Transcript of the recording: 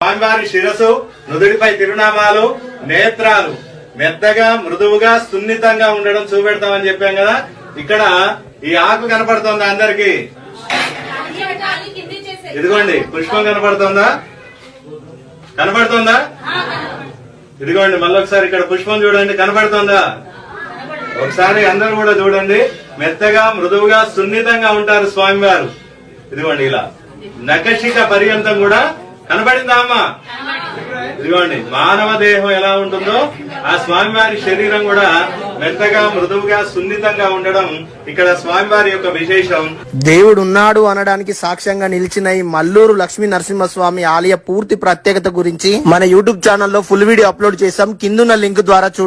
స్వామివారి శిరసు, నుదుడిపై తిరునామాలు, నేత్రాలు మెత్తగా మృదువుగా సున్నితంగా ఉండడం చూపెడతామని చెప్పాం కదా. ఇక్కడ ఈ ఆకు కనపడుతుందా అందరికి? ఇదిగోండి పుష్పం కనపడుతుందా? కనపడుతుందా? ఇదిగోండి మళ్ళీ ఒకసారి ఇక్కడ పుష్పం చూడండి, కనపడుతుందా? ఒకసారి అందరూ కూడా చూడండి. మెత్తగా మృదువుగా సున్నితంగా ఉంటారు స్వామివారు. ఇదిగోండి ఇలా నఖశిఖ పర్యంతం కూడా కనబడిందా అమ్మా? ఇదిగోండి మానవ దేహం ఎలా ఉంటుందో ఆ స్వామివారి శరీరం కూడా మెత్తగా మృదువుగా సున్నితంగా ఉండడం ఇక్కడ స్వామివారి యొక్క విశేషం. దేవుడు ఉన్నాడు అనడానికి సాక్ష్యంగా నిలిచిన ఈ మల్లూరు లక్ష్మీ నరసింహస్వామి ఆలయ పూర్తి ప్రత్యేకత గురించి మన యూట్యూబ్ ఛానల్లో ఫుల్ వీడియో అప్లోడ్ చేశాం. కిందున్న లింక్ ద్వారా చూడండి.